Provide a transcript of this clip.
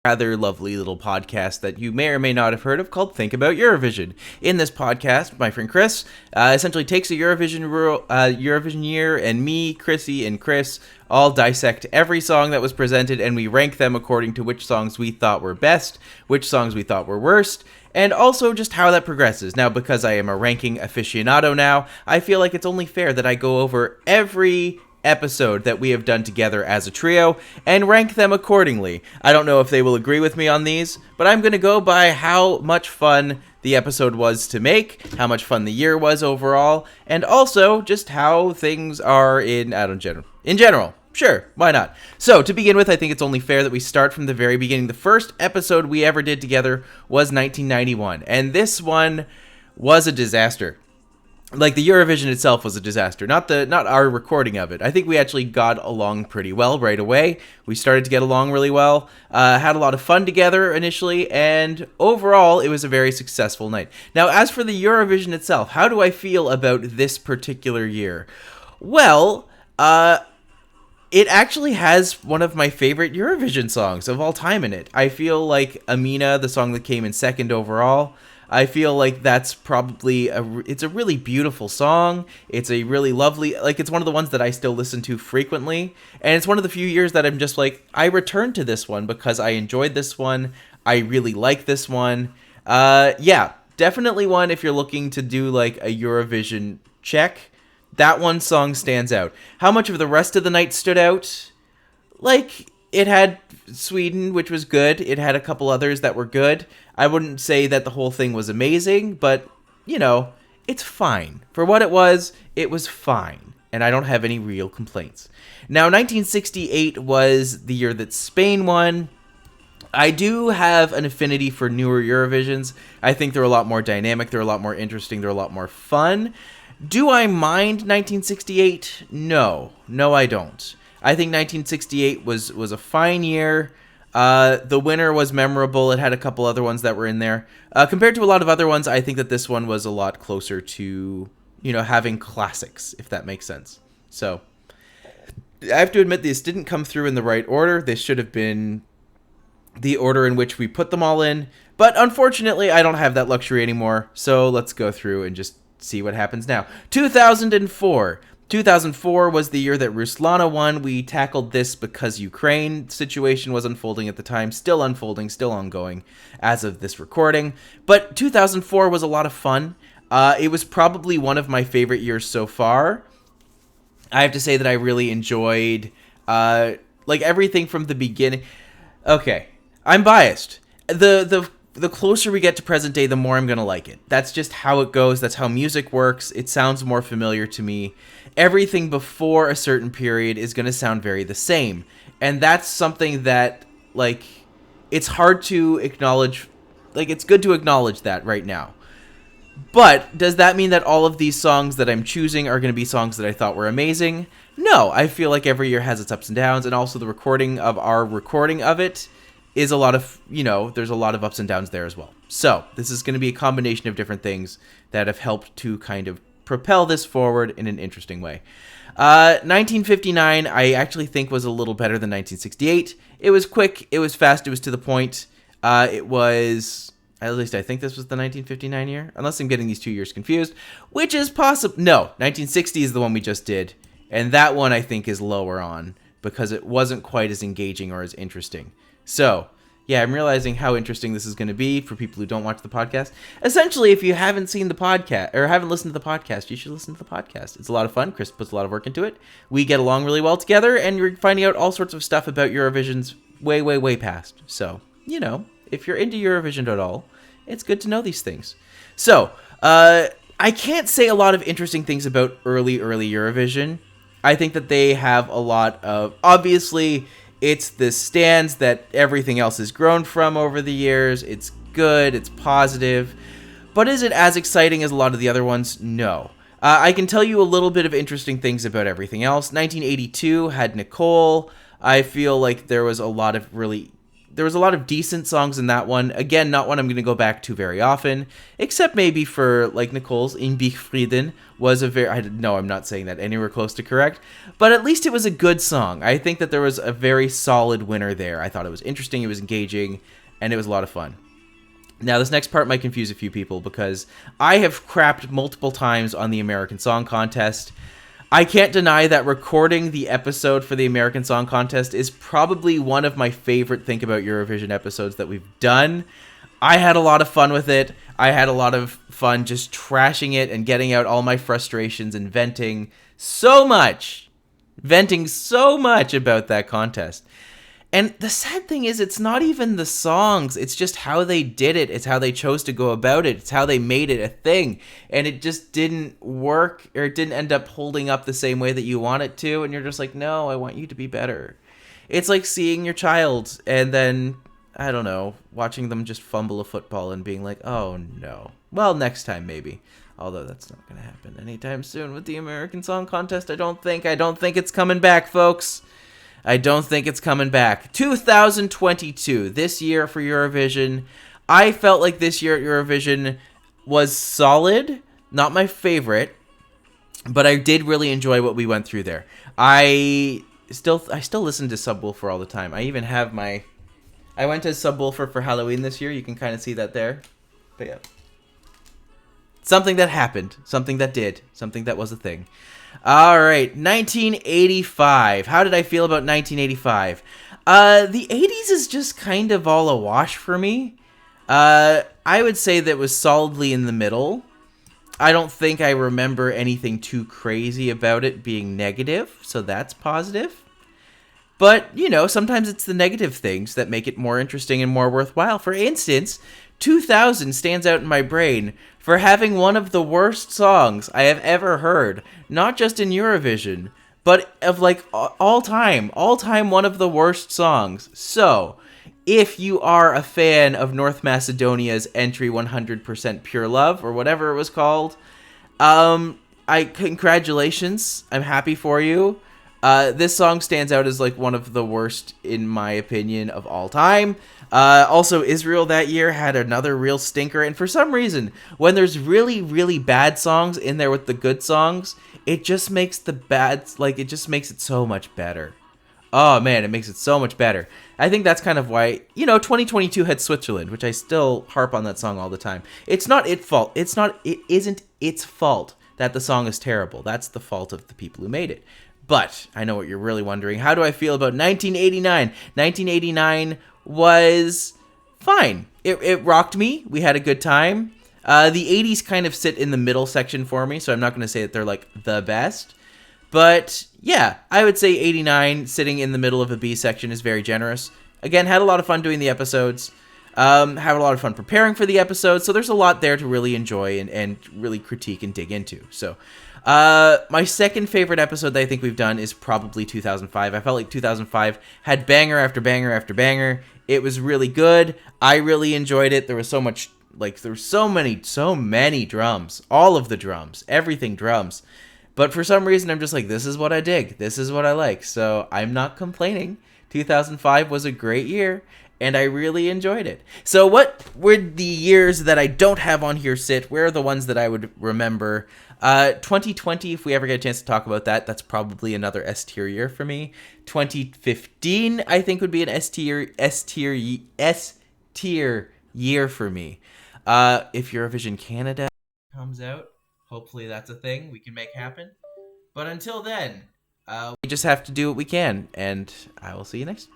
rather lovely little podcast that you may or may not have heard of called Think About Eurovision. In this podcast, my friend Chris essentially takes a Eurovision year, and me, Chrissy, and Chris all dissect every song that was presented, and we rank them according to which songs we thought were best, which songs we thought were worst, and also just how that progresses. Now, because I am a ranking aficionado now, I feel like it's only fair that I go over every episode that we have done together as a trio and rank them accordingly. I don't know if they will agree with me on these, but I'm going to go by how much fun the episode was to make, how much fun the year was overall, and also just how things are in general. Sure, why not? So, to begin with, I think it's only fair that we start from the very beginning. The first episode we ever did together was 1991, and this one was a disaster. Like, the Eurovision itself was a disaster, not our recording of it. I think we actually got along pretty well right away. We started to get along really well, had a lot of fun together initially, and overall, it was a very successful night. Now, as for the Eurovision itself, how do I feel about this particular year? Well, it actually has one of my favorite Eurovision songs of all time in it. I feel like Amina, the song that came in second overall, I feel like that's probably it's a really beautiful song. It's a really lovely, it's one of the ones that I still listen to frequently. And it's one of the few years that I'm just like, I returned to this one because I enjoyed this one. I really like this one. Yeah, definitely one if you're looking to do like a Eurovision check. That one song stands out. How much of the rest of the night stood out? Like, it had Sweden, which was good. It had a couple others that were good. I wouldn't say that the whole thing was amazing, but, it's fine. For what it was fine. And I don't have any real complaints. Now, 1968 was the year that Spain won. I do have an affinity for newer Eurovisions. I think they're a lot more dynamic, they're a lot more interesting, they're a lot more fun. Do I mind 1968? No, I don't. I think 1968 was a fine year. The winner was memorable. It had a couple other ones that were in there. Compared to a lot of other ones, I think that this one was a lot closer to, having classics, if that makes sense. So, I have to admit, this didn't come through in the right order. This should have been the order in which we put them all in. But unfortunately, I don't have that luxury anymore. So, let's go through and just see what happens now. 2004. 2004 was the year that Ruslana won. We tackled this because Ukraine situation was unfolding at the time, still unfolding, still ongoing as of this recording. But 2004 was a lot of fun. It was probably one of my favorite years so far. I have to say that I really enjoyed everything from the beginning. Okay, I'm biased. The closer we get to present day, the more I'm going to like it. That's just how it goes. That's how music works. It sounds more familiar to me. Everything before a certain period is going to sound very the same. And that's something that, it's hard to acknowledge. It's good to acknowledge that right now. But does that mean that all of these songs that I'm choosing are going to be songs that I thought were amazing? No, I feel like every year has its ups and downs. And also the recording of it is a lot of, there's a lot of ups and downs there as well. So this is going to be a combination of different things that have helped to kind of propel this forward in an interesting way. 1959, I actually think was a little better than 1968. It was quick, it was fast, it was to the point. It was, at least I think this was the 1959 year, unless I'm getting these 2 years confused, which is possible. No, 1960 is the one we just did. And that one I think is lower on because it wasn't quite as engaging or as interesting. So, yeah, I'm realizing how interesting this is going to be for people who don't watch the podcast. Essentially, if you haven't seen the podcast or haven't listened to the podcast, you should listen to the podcast. It's a lot of fun. Chris puts a lot of work into it. We get along really well together, and you're finding out all sorts of stuff about Eurovision's way, way, way past. So, if you're into Eurovision at all, it's good to know these things. So, I can't say a lot of interesting things about early Eurovision. I think that they have a lot of, obviously, it's the stands that everything else has grown from over the years. It's good. It's positive. But is it as exciting as a lot of the other ones? No. I can tell you a little bit of interesting things about everything else. 1982 had Nicole. I feel like there was a lot of really there was a lot of decent songs in that one. Again, not one I'm going to go back to very often, except maybe for like Nicole's In Bich Frieden was a very, no, I'm not saying that anywhere close to correct, but at least it was a good song. I think that there was a very solid winner there. I thought it was interesting, it was engaging, and it was a lot of fun. Now, this next part might confuse a few people because I have crapped multiple times on the American Song Contest. I can't deny that recording the episode for the American Song Contest is probably one of my favorite Think About Eurovision episodes that we've done. I had a lot of fun with it. I had a lot of fun just trashing it and getting out all my frustrations and venting so much about that contest. And the sad thing is, it's not even the songs. It's just how they did it. It's how they chose to go about it. It's how they made it a thing. And it just didn't work, or it didn't end up holding up the same way that you want it to. And you're just like, no, I want you to be better. It's like seeing your child and then, I don't know, watching them just fumble a football and being like, oh no. Well, next time maybe. Although that's not going to happen anytime soon with the American Song Contest. I don't think it's coming back, folks. I don't think it's coming back. 2022, this year for Eurovision. I felt like this year at Eurovision was solid. Not my favorite, but I did really enjoy what we went through there. I still listen to Subwoofer all the time. I even have I went to Subwoofer for Halloween this year. You can kind of see that there. But yeah. Something that happened. Something that did. Something that was a thing. All right, 1985. How did I feel about 1985? The 80s is just kind of all a wash for me. I would say that it was solidly in the middle. I don't think I remember anything too crazy about it being negative, so that's positive. But, you know, sometimes it's the negative things that make it more interesting and more worthwhile. For instance, 2000 stands out in my brain for having one of the worst songs I have ever heard, not just in Eurovision, but of like all time one of the worst songs. So, if you are a fan of North Macedonia's entry 100% Pure Love, or whatever it was called, congratulations, I'm happy for you. This song stands out as like one of the worst, in my opinion, of all time. Also, Israel that year had another real stinker, and for some reason, when there's really, really bad songs in there with the good songs, it just makes it just makes it so much better. Oh man, it makes it so much better. I think that's kind of why, 2022 had Switzerland, which I still harp on that song all the time. It isn't its fault that the song is terrible. That's the fault of the people who made it. But I know what you're really wondering. How do I feel about 1989? 1989 was fine. It rocked me. We had a good time. The 80s kind of sit in the middle section for me, so I'm not going to say that they're like the best. But yeah, I would say 89 sitting in the middle of a B section is very generous. Again, had a lot of fun doing the episodes. Had a lot of fun preparing for the episodes. So there's a lot there to really enjoy and really critique and dig into. So my second favorite episode that I think we've done is probably 2005. I felt like 2005 had banger after banger after banger. It was really good. I really enjoyed it. There was so much, there were so many drums. All of the drums. Everything drums. But for some reason, I'm just like, this is what I dig. This is what I like. So I'm not complaining. 2005 was a great year, and I really enjoyed it. So what would the years that I don't have on here sit? Where are the ones that I would remember? 2020, if we ever get a chance to talk about that, that's probably another S-tier year for me. 2015, I think, would be an S-tier year for me. If Eurovision Canada comes out, hopefully that's a thing we can make happen. But until then, we just have to do what we can, and I will see you next